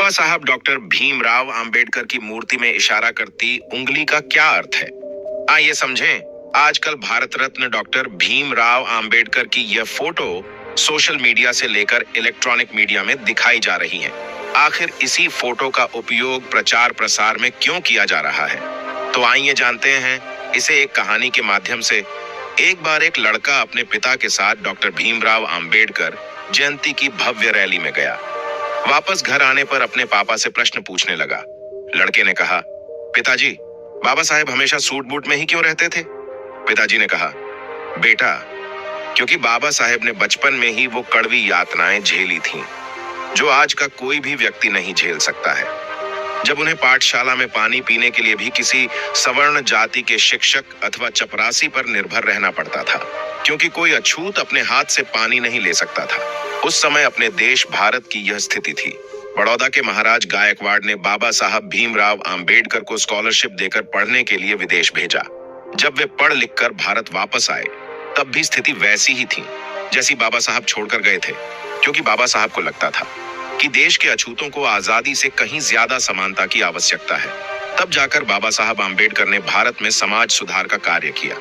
बाबा साहब डॉक्टर भीमराव अंबेडकर की मूर्ति में इशारा करती उंगली का क्या अर्थ है? आइए समझें। आजकल भारत रत्न डॉक्टर भीमराव अंबेडकर की यह फोटो सोशल मीडिया से लेकर इलेक्ट्रॉनिक मीडिया में दिखाई जा रही है। आखिर इसी फोटो का उपयोग प्रचार प्रसार में क्यों किया जा रहा है? तो आइए जानते हैं इसे एक कहानी के माध्यम से। एक बार एक लड़का अपने पिता के साथ डॉक्टर भीमराव अंबेडकर जयंती की भव्य रैली में गया। वापस घर आने पर अपने पापा से प्रश्न पूछने लगा। लड़के ने कहा, पिताजी, बाबा साहेब हमेशा सूट बूट में ही क्यों रहते थे? पिताजी ने कहा, बेटा, क्योंकि बाबा साहेब ने बचपन में ही वो कड़वी यातनाएं झेली थीं, जो आज का कोई भी व्यक्ति नहीं झेल सकता है। जब उन्हें पाठशाला में पानी पीने के लिए भी किसी सवर्ण जाति के शिक्षक अथवा चपरासी पर निर्भर रहना पड़ता था, क्योंकि कोई अछूत अपने हाथ से पानी नहीं ले सकता था। उस समय अपने देश भारत की यह स्थिति थी। बड़ौदा के महाराज गायकवाड़ ने बाबा साहब भीमराव अंबेडकर को स्कॉलरशिप देकर पढ़ने के लिए विदेश भेजा। जब वे पढ़ लिख कर भारत वापस आए, तब भी स्थिति वैसी ही थी जैसी बाबा साहब छोड़कर गए थे, क्योंकि बाबा साहब को लगता था कि देश के अछूतों को आजादी से कहीं ज्यादा समानता की आवश्यकता है। तब जाकर बाबा साहब अंबेडकर ने भारत में समाज सुधार का कार्य किया।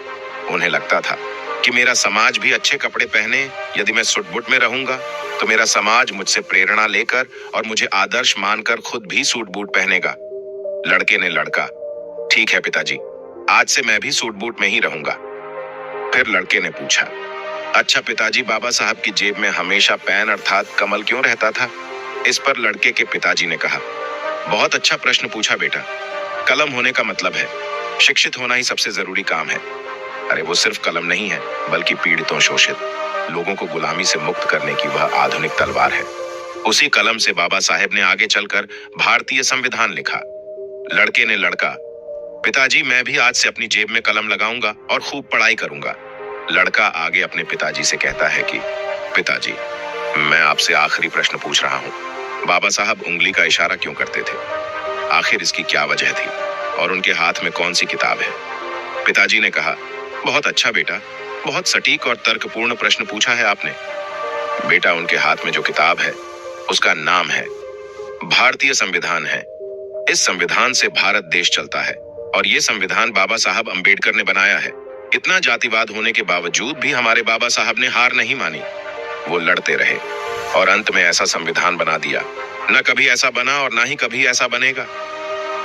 उन्हें लगता था कि मेरा समाज भी अच्छे कपड़े पहने, यदि मैं सुट-बूट में रहूंगा तो मेरा समाज मुझसे प्रेरणा लेकर और मुझे आदर्श मानकर खुद भी सूट बूट पहनेगा। लड़के ने लड़का, ठीक है पिताजी, आज से मैं भी सूट बूट में ही रहूंगा। फिर लड़के ने पूछा, अच्छा पिताजी, बाबा साहब की जेब में हमेशा पेन अर्थात कमल क्यों रहता था? इस पर लड़के के पिताजी ने कहा, बहुत अच्छा प्रश्न पूछा बेटा। कलम होने का मतलब है शिक्षित होना ही सबसे जरूरी काम है। अरे वो सिर्फ कलम नहीं है, बल्कि पीड़ितों, शोषित लोगों को गुलामी से मुक्त करने की वह आधुनिक तलवार है। उसी कलम से बाबा साहेब ने आगे चलकर भारतीय संविधान लिखा। लड़के ने लड़का, पिताजी, मैं भी आज से अपनी जेब में कलम लगाऊंगा और खूब पढ़ाई करूंगा। लड़का आगे अपने पिताजी से कहता है कि पिताजी, मैं आपसे आखिरी प्रश्न पूछ रहा हूँ। बाबा साहब उंगली का इशारा क्यों करते थे? आखिर इसकी क्या वजह थी और उनके हाथ में कौन सी किताब है? पिताजी ने कहा, बहुत अच्छा बेटा, बहुत सटीक और तर्कपूर्ण प्रश्न पूछा है आपने। बेटा, उनके हाथ में जो किताब है उसका नाम है भारतीय संविधान है। इस संविधान से भारत देश चलता है और ये संविधान बाबा साहब अंबेडकर ने बनाया है। इतना जातिवाद होने के बावजूद भी हमारे बाबा साहब ने हार नहीं मानी। वो लड़ते रहे और अंत में ऐसा संविधान बना दिया। न कभी ऐसा बना और ना ही कभी ऐसा बनेगा।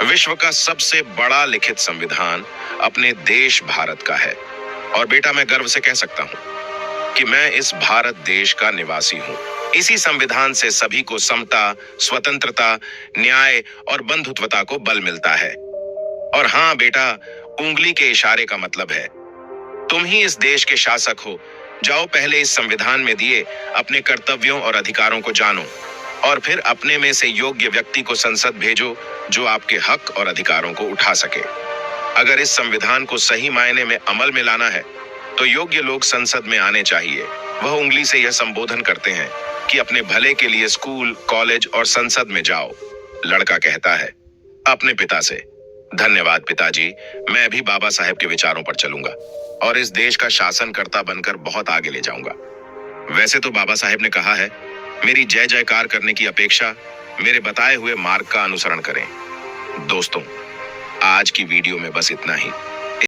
विश्व का सबसे बड़ा लिखित संविधान अपने देश भारत का है। और बेटा, मैं गर्व से कह सकता हूं कि मैं इस भारत देश का निवासी हूं। इसी संविधान से सभी को समता, स्वतंत्रता, न्याय और बंधुत्वता को बल मिलता है। और हां बेटा, उंगली के इशारे का मतलब है तुम ही इस देश के शासक हो। जाओ, पहले इस संविधान में दिए अपने कर्तव्यों और अधिकारों को जानो और फिर अपने में से योग्य व्यक्ति को संसद भेजो जो आपके हक और अधिकारों को उठा सके। अगर इस संविधान को सही मायने में अमल में लाना है तो योग्य लोग संसद में आने चाहिए। वह उंगली से यह संबोधन करते हैं कि अपने भले के लिए स्कूल, कॉलेज और संसद में जाओ। लड़का कहता है अपने पिता से, धन्यवाद पिताजी, मैं भी बाबा साहेब के विचारों पर चलूंगा और इस देश का शासनकर्ता बनकर बहुत आगे ले जाऊंगा। वैसे तो बाबा साहेब ने कहा है, मेरी जय जयकार करने की अपेक्षा मेरे बताए हुए मार्ग का अनुसरण करें। दोस्तों, आज की वीडियो में बस इतना ही।